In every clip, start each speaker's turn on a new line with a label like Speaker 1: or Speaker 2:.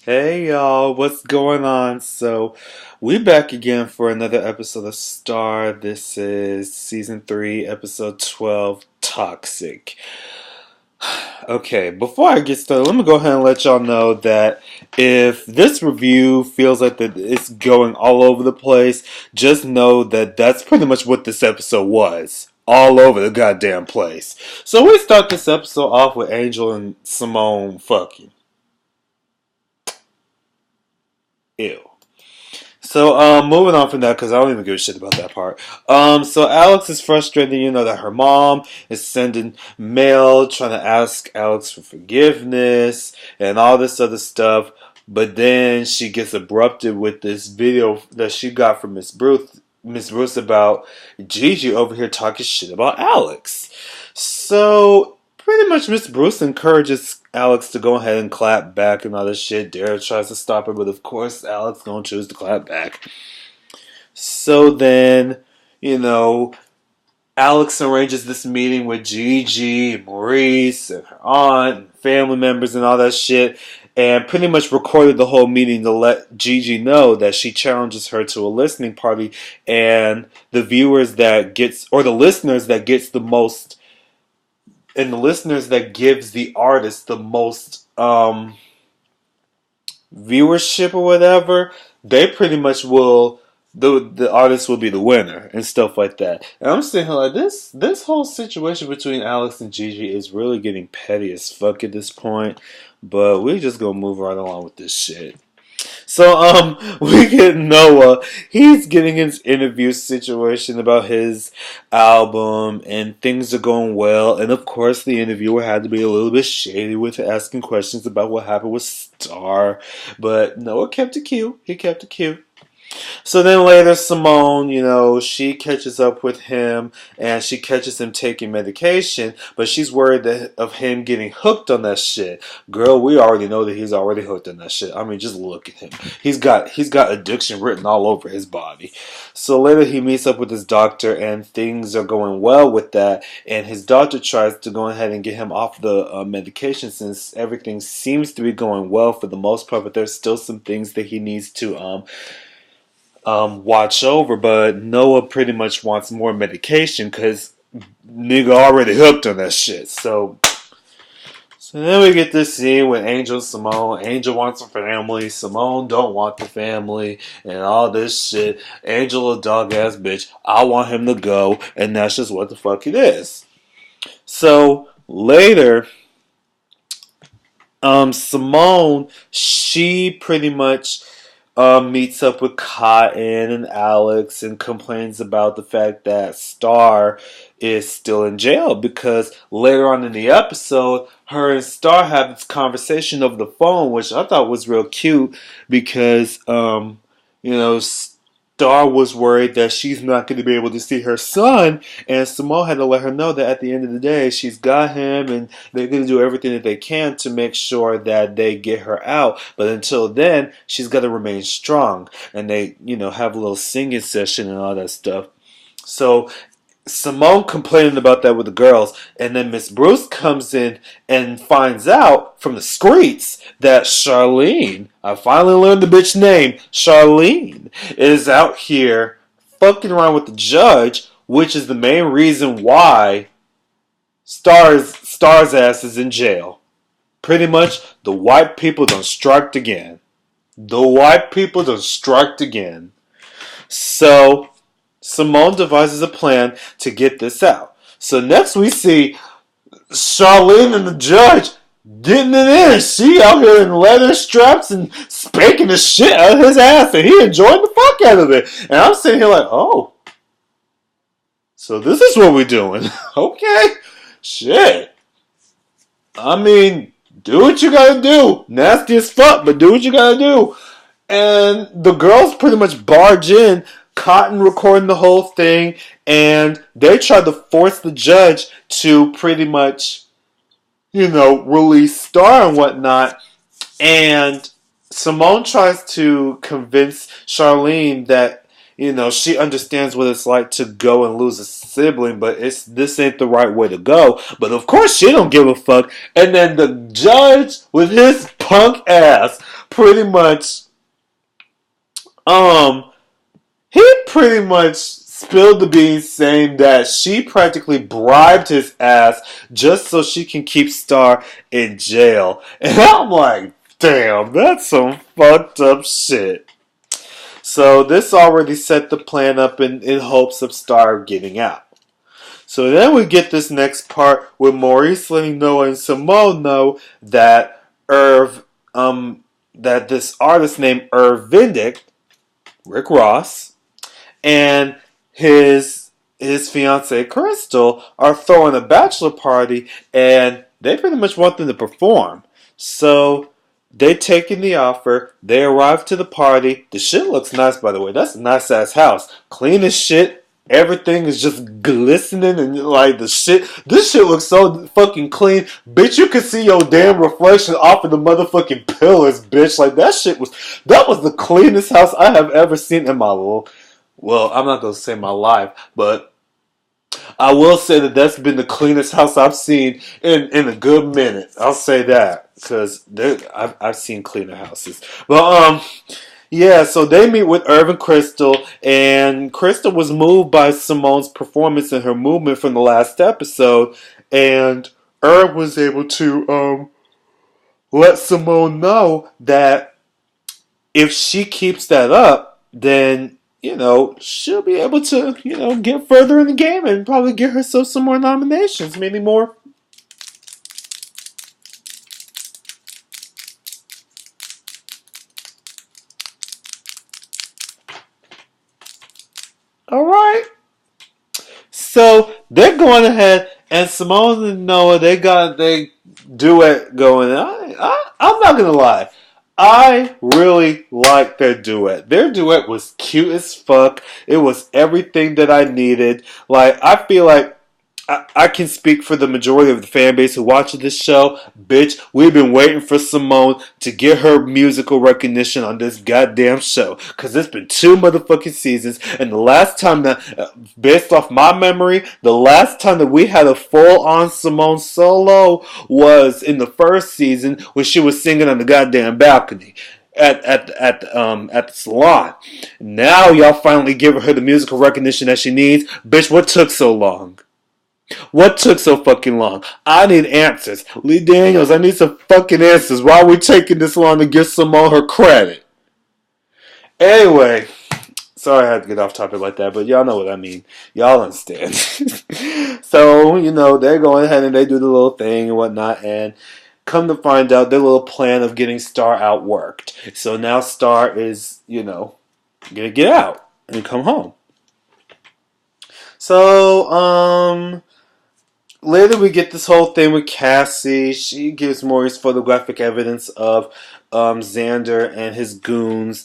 Speaker 1: Hey y'all, what's going on? So, we back again for another episode of Star. This is season 3, episode 12, Toxic. Okay, before I get started, let me go ahead and let y'all know that if this review feels like that it's going all over the place, just know that that's pretty much what this episode was. All over the goddamn place. So we start this episode off with Angel and Simone fucking. Ew. So, moving on from that, because I don't even give a shit about that part. So Alex is frustrated, that her mom is sending mail trying to ask Alex for forgiveness and all this other stuff. But then she gets abrupted with this video that she got from Miss Bruce about Gigi over here talking shit about Alex. So pretty much Miss Bruce encourages Alex to go ahead and clap back and all this shit. Dara tries to stop her, but of course Alex gonna choose to clap back. So then, you know, Alex arranges this meeting with Gigi, Maurice, and her aunt, and family members, and all that shit, and pretty much recorded the whole meeting to let Gigi know that she challenges her to a listening party, and the viewers that gets, or the listeners that gets the most, and the listeners that gives the artist the most viewership or whatever, they pretty much will the artist will be the winner and stuff like that. And I'm saying like this whole situation between Alex and Gigi is really getting petty as fuck at this point. But we just gonna move right along with this shit. So, we get Noah. He's getting his interview situation about his album, and things are going well. And of course, the interviewer had to be a little bit shady with asking questions about what happened with Star. But Noah kept it cute. He kept it cute. So then later, Simone, she catches up with him and she catches him taking medication, but she's worried of him getting hooked on that shit. Girl, we already know that he's already hooked on that shit. I mean, just look at him. He's got addiction written all over his body. So later he meets up with his doctor and things are going well with that. And his doctor tries to go ahead and get him off the medication since everything seems to be going well for the most part, but there's still some things that he needs to watch over, but Noah pretty much wants more medication because nigga already hooked on that shit. So then we get this scene with Angel and Simone. Angel wants a family. Simone don't want the family and all this shit. Angel a dog ass bitch. I want him to go, and that's just what the fuck it is. So later, Simone, she pretty much meets up with Cotton and Alex and complains about the fact that Star is still in jail because later on in the episode, her and Star have this conversation over the phone, which I thought was real cute because, Star was worried that she's not going to be able to see her son, and Simone had to let her know that at the end of the day, she's got him, and they're going to do everything that they can to make sure that they get her out. But until then, she's got to remain strong, and they, have a little singing session and all that stuff. So Simone complaining about that with the girls, and then Miss Bruce comes in and finds out from the streets that Charlene, I finally learned the bitch name, Charlene, is out here fucking around with the judge, which is the main reason why Star's ass is in jail. Pretty much, the white people done striked again. The white people done striked again. So Simone devises a plan to get this out. So next we see Charlene and the judge getting it in. She out here in leather straps and spanking the shit out of his ass, and he enjoying the fuck out of it. And I'm sitting here like, oh, so this is what we're doing. Okay, shit. I mean, do what you gotta do. Nasty as fuck, but do what you gotta do. And the girls pretty much barge in, Cotton recording the whole thing, and they tried to force the judge to pretty much, release Star and whatnot. And Simone tries to convince Charlene that, she understands what it's like to go and lose a sibling, but this ain't the right way to go. But of course she don't give a fuck. And then the judge with his punk ass pretty much um he pretty much spilled the beans saying that she practically bribed his ass just so she can keep Star in jail. And I'm like, damn, that's some fucked up shit. So this already set the plan up in hopes of Star getting out. So then we get this next part with Maurice letting Noah and Simone know that that this artist named Irv Vendick, Rick Ross, and his fiancee Crystal are throwing a bachelor party, and they pretty much want them to perform. So they take in the offer. They arrive to the party. The shit looks nice, by the way. That's a nice ass house, clean as shit. Everything is just glistening and like the shit. This shit looks so fucking clean, bitch. You can see your damn reflection off of the motherfucking pillars, bitch. Like that was the cleanest house I have ever seen in my life. Well, I'm not gonna say my life, but I will say that that's been the cleanest house I've seen in a good minute. I'll say that because I've seen cleaner houses. But yeah. So they meet with Irv and Crystal, and Crystal was moved by Simone's performance and her movement from the last episode, and Irv was able to let Simone know that if she keeps that up, then she'll be able to get further in the game and probably get herself some more nominations, maybe more. All right. So they're going ahead, and Simone and Noah, they got they duet going. I'm not gonna lie, I really like their duet. Their duet was cute as fuck. It was everything that I needed. Like I feel like I can speak for the majority of the fan base who watches this show. Bitch, we've been waiting for Simone to get her musical recognition on this goddamn show. Because it's been 2 motherfucking seasons. And the last time that, based off my memory, the last time that we had a full-on Simone solo was in the first season when she was singing on the goddamn balcony. At the salon. Now y'all finally give her the musical recognition that she needs. Bitch, what took so long? What took so fucking long? I need answers. Lee Daniels, I need some fucking answers. Why are we taking this long to give Simone her credit? Anyway, sorry I had to get off topic like that, but y'all know what I mean. Y'all understand. So, they're going ahead and they do the little thing and whatnot, and come to find out their little plan of getting Star outworked. So now Star is, gonna get out and come home. So, later we get this whole thing with Cassie. She gives Maurice photographic evidence of Xander and his goons,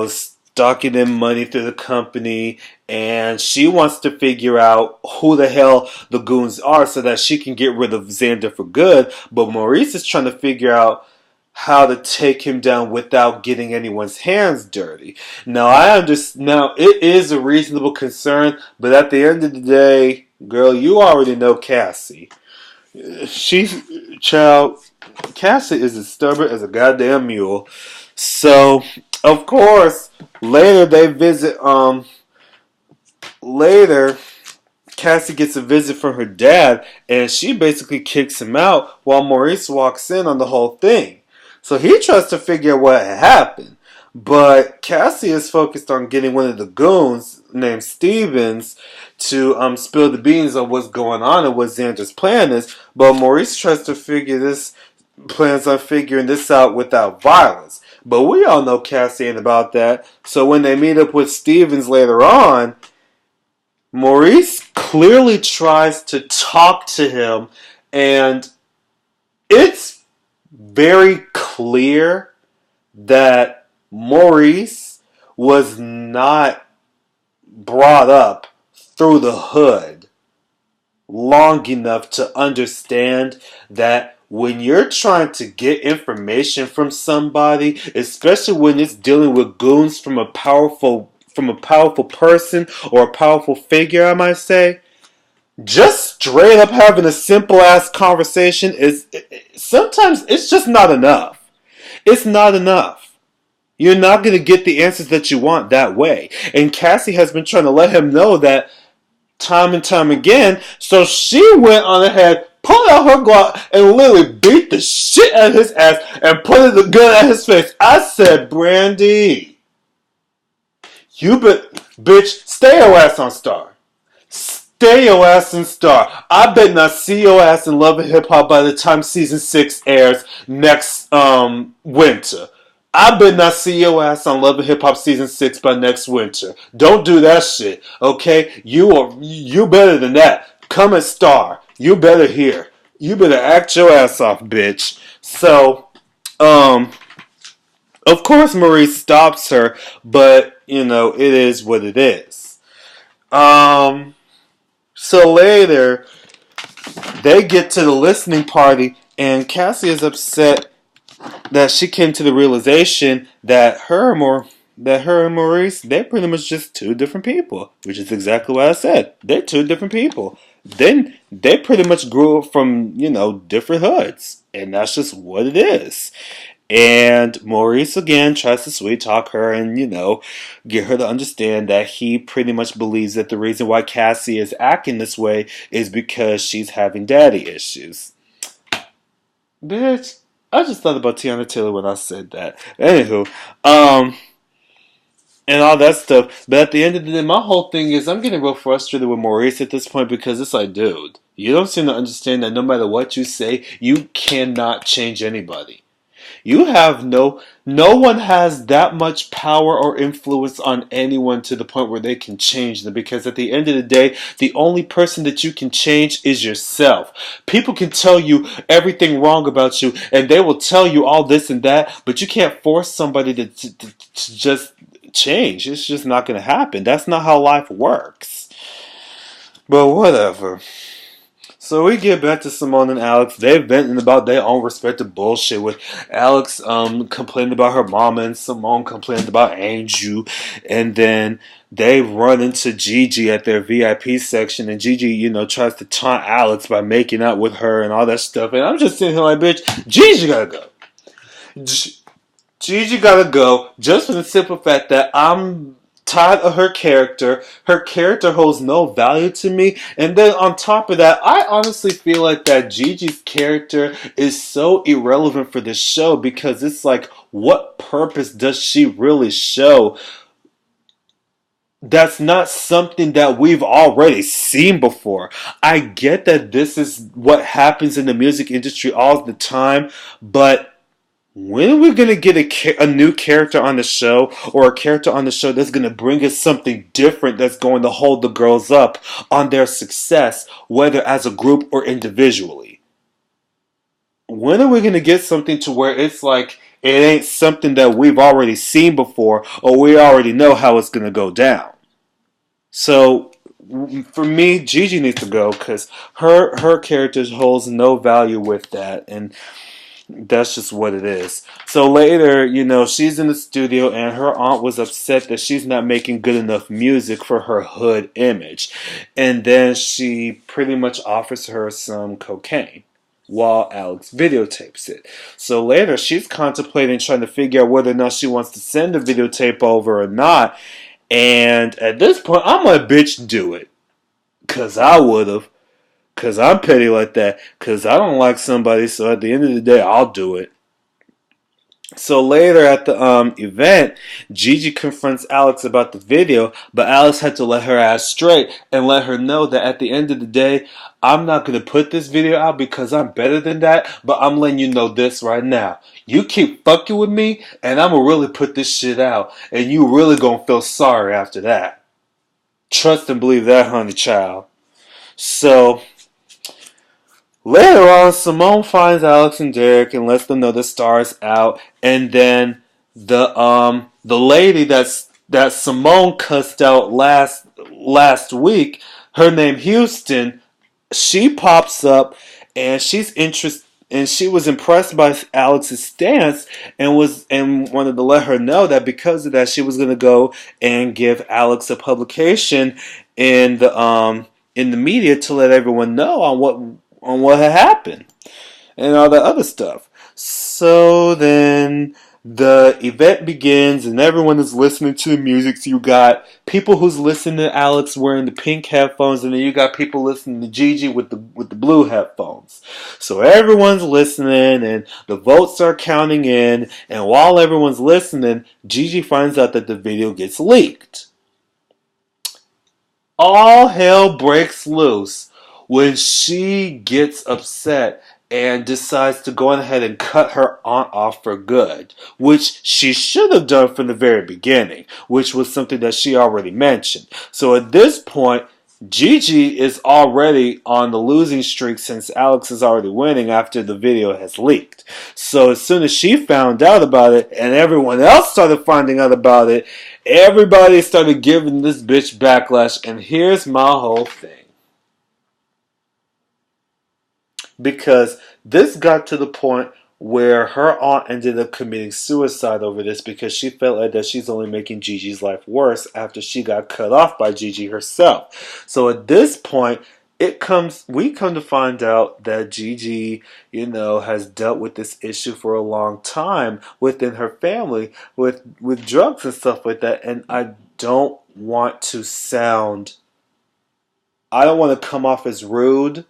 Speaker 1: stocking in money through the company. And she wants to figure out who the hell the goons are so that she can get rid of Xander for good. But Maurice is trying to figure out how to take him down without getting anyone's hands dirty. Now, I understand. Now, it is a reasonable concern, but at the end of the day, girl, you already know Cassie. Cassie is as stubborn as a goddamn mule. So, of course, later they visit, later, Cassie gets a visit from her dad, and she basically kicks him out while Maurice walks in on the whole thing. So he tries to figure out what happened. But Cassie is focused on getting one of the goons named Stevens to spill the beans on what's going on and what Xander's plan is. But Maurice tries to plans on figuring this out without violence. But we all know Cassie ain't about that. So when they meet up with Stevens later on, Maurice clearly tries to talk to him, and it's very clear that Maurice was not brought up through the hood long enough to understand that when you're trying to get information from somebody, especially when it's dealing with goons from a powerful person or a powerful figure, I might say, just straight up having a simple ass conversation is sometimes it's just not enough. It's not enough. You're not going to get the answers that you want that way. And Cassie has been trying to let him know that time and time again. So she went on ahead, pulled out her Glock, and literally beat the shit out of his ass and pointed the gun at his face. I said, Brandy, bitch, stay your ass on Star. Stay your ass in Star. I bet not see your ass in Love and Hip Hop by the time season 6 airs next winter. I bet not see your ass on Love and Hip Hop season 6 by next winter. Don't do that shit, okay? You better than that. Come and Star. You better hear. You better act your ass off, bitch. So, of course Maurice stops her, but it is what it is. So later, they get to the listening party, and Cassie is upset that she came to the realization that her and Maurice, they're pretty much just two different people, which is exactly what I said. They're two different people. Then they pretty much grew up from, different hoods, and that's just what it is. And Maurice again tries to sweet talk her and, get her to understand that he pretty much believes that the reason why Cassie is acting this way is because she's having daddy issues. Bitch, I just thought about Tiana Taylor when I said that. Anywho, and all that stuff. But at the end of the day, my whole thing is I'm getting real frustrated with Maurice at this point because it's like, dude, you don't seem to understand that no matter what you say, you cannot change anybody. You have no one has that much power or influence on anyone to the point where they can change them, because at the end of the day, the only person that you can change is yourself. People can tell you everything wrong about you and they will tell you all this and that, but you can't force somebody to just change. It's just not going to happen. That's not how life works. But whatever. So we get back to Simone and Alex. They're venting about their own respective bullshit, with Alex complaining about her mama and Simone complaining about Angel. And then they run into Gigi at their VIP section, and Gigi, tries to taunt Alex by making out with her and all that stuff. And I'm just sitting here like, bitch, Gigi gotta go. Gigi gotta go just for the simple fact that I'm tired of her character. Her character holds no value to me. And then on top of that, I honestly feel like that Gigi's character is so irrelevant for this show, because it's like, what purpose does she really show? That's not something that we've already seen before. I get that this is what happens in the music industry all the time, but when are we going to get a new character on the show, or a character on the show that's going to bring us something different that's going to hold the girls up on their success, whether as a group or individually? When are we going to get something to where it's like, it ain't something that we've already seen before, or we already know how it's going to go down? So, for me, Gigi needs to go, because her character holds no value with that, and that's just what it is. So later, she's in the studio and her aunt was upset that she's not making good enough music for her hood image. And then she pretty much offers her some cocaine while Alex videotapes it. So later, she's contemplating trying to figure out whether or not she wants to send the videotape over or not. And at this point, I'm like, bitch, do it. Because I would have. Because I'm petty like that. Because I don't like somebody, so at the end of the day, I'll do it. So later at the event, Gigi confronts Alex about the video, but Alex had to let her ass straight and let her know that at the end of the day, I'm not going to put this video out because I'm better than that, but I'm letting you know this right now. You keep fucking with me, and I'm going to really put this shit out, and you really going to feel sorry after that. Trust and believe that, honey child. So later on, Simone finds Alex and Derek and lets them know the Star is out, and then the lady that Simone cussed out last week, her name Houston, she pops up and she's interested. And she was impressed by Alex's stance and wanted to let her know that because of that, she was going to go and give Alex a publication in the media to let everyone know on what had happened and all that other stuff. So then the event begins and everyone is listening to the music. So you got people who's listening to Alex wearing the pink headphones, and then you got people listening to Gigi with the blue headphones. So everyone's listening and the votes are counting in, and while everyone's listening, Gigi finds out that the video gets leaked. All hell breaks loose when she gets upset and decides to go ahead and cut her aunt off for good, which she should have done from the very beginning, which was something that she already mentioned. So at this point, Gigi is already on the losing streak since Alex is already winning after the video has leaked. So as soon as she found out about it and everyone else started finding out about it, everybody started giving this bitch backlash. And here's my whole thing. Because this got to the point where her aunt ended up committing suicide over this because she felt like that she's only making Gigi's life worse after she got cut off by Gigi herself. So at this point, we come to find out that Gigi, has dealt with this issue for a long time within her family with drugs and stuff like that. And I don't want to come off as rude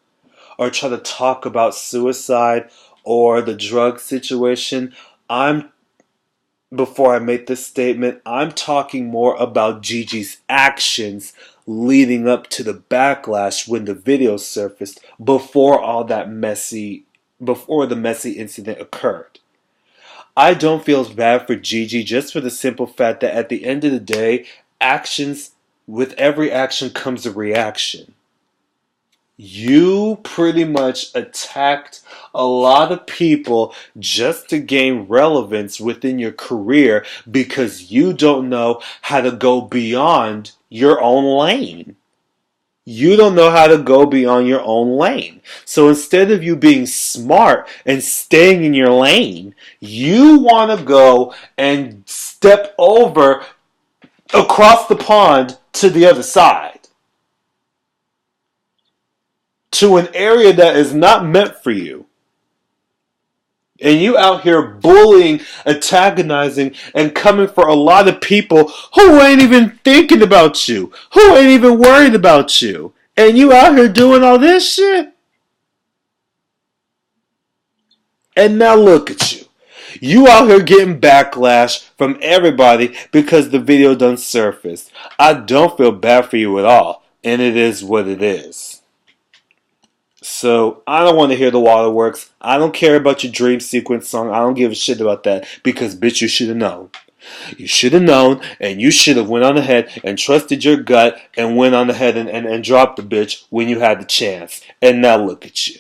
Speaker 1: or try to talk about suicide or the drug situation. Before I make this statement, I'm talking more about Gigi's actions leading up to the backlash when the video surfaced before the messy incident occurred. I don't feel bad for Gigi just for the simple fact that at the end of the day, with every action comes a reaction. You pretty much attacked a lot of people just to gain relevance within your career because you don't know how to go beyond your own lane. You don't know how to go beyond your own lane. So instead of you being smart and staying in your lane, you want to go and step over across the pond to the other side. To an area that is not meant for you. And you out here bullying, antagonizing, and coming for a lot of people who ain't even thinking about you. Who ain't even worried about you. And you out here doing all this shit. And now look at you. You out here getting backlash from everybody because the video done surfaced. I don't feel bad for you at all. And it is what it is. So, I don't want to hear the waterworks. I don't care about your dream sequence song. I don't give a shit about that. Because, bitch, you should have known. You should have known, and you should have went on ahead and trusted your gut and went on ahead and dropped the bitch when you had the chance. And now look at you.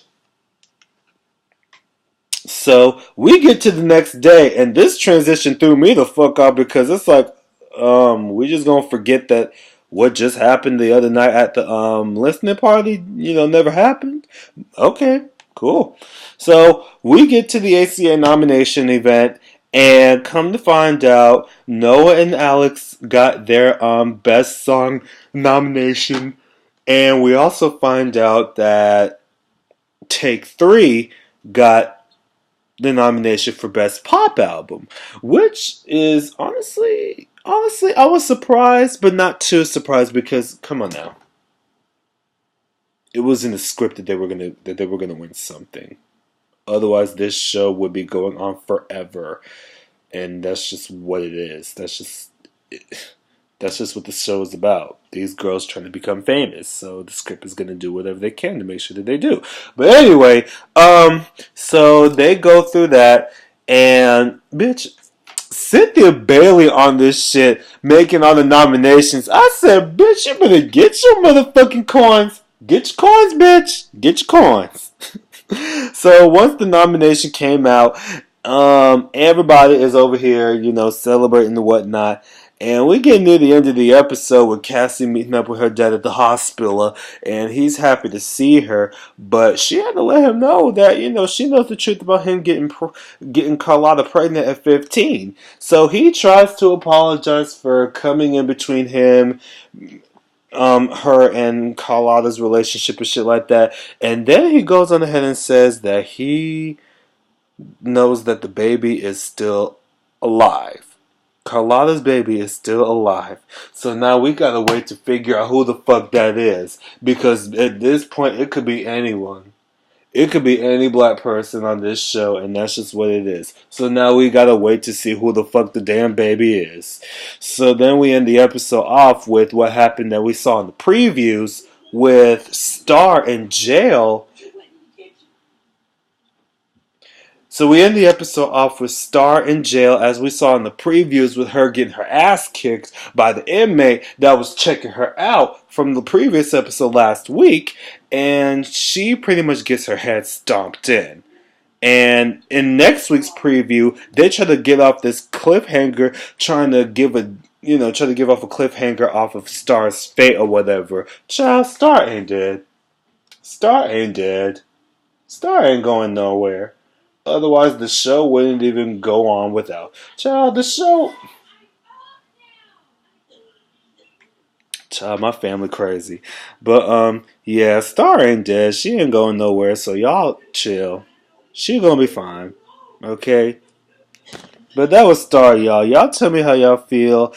Speaker 1: So, we get to the next day, and this transition threw me the fuck off because it's like, we just gonna forget that what just happened the other night at the listening party, never happened? Okay, cool. So we get to the ACA nomination event, and come to find out, Noah and Alex got their best song nomination, and we also find out that Take 3 got the nomination for best pop album, which is honestly, I was surprised, but not too surprised because, come on now, it was in the script that they were gonna win something. Otherwise, this show would be going on forever, and that's just what it is. That's just what the show is about. These girls trying to become famous, so the script is gonna do whatever they can to make sure that they do. But anyway, so they go through that, and bitch, Cynthia Bailey on this shit, making all the nominations. I said, bitch, you better get your motherfucking coins. Get your coins, bitch. Get your coins. So once the nomination came out, everybody is over here, celebrating and whatnot. And we get near the end of the episode with Cassie meeting up with her dad at the hospital, and he's happy to see her, but she had to let him know that, she knows the truth about him getting Carlotta pregnant at 15. So he tries to apologize for coming in between him, her and Carlotta's relationship and shit like that, and then he goes on ahead and says that he knows that the baby is still alive. Carlotta's baby is still alive. So now we gotta wait to figure out who the fuck that is. Because at this point, it could be anyone. It could be any black person on this show, and that's just what it is. So now we gotta wait to see who the fuck the damn baby is. So then we end the episode off with what happened that we saw in the previews with Star in jail. So we end the episode off with Star in jail, as we saw in the previews, with her getting her ass kicked by the inmate that was checking her out from the previous episode last week, and she pretty much gets her head stomped in. And in next week's preview, they try to get off this cliffhanger, trying to give off a cliffhanger off of Star's fate or whatever. Child, Star ain't dead. Star ain't dead. Star ain't going nowhere. Otherwise, the show wouldn't even go on without. Child, the show. Child, my family crazy. But, yeah, Star ain't dead. She ain't going nowhere, so y'all chill. She gonna be fine. Okay? But that was Star, y'all. Y'all tell me how y'all feel,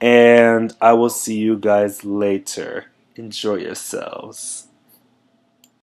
Speaker 1: and I will see you guys later. Enjoy yourselves.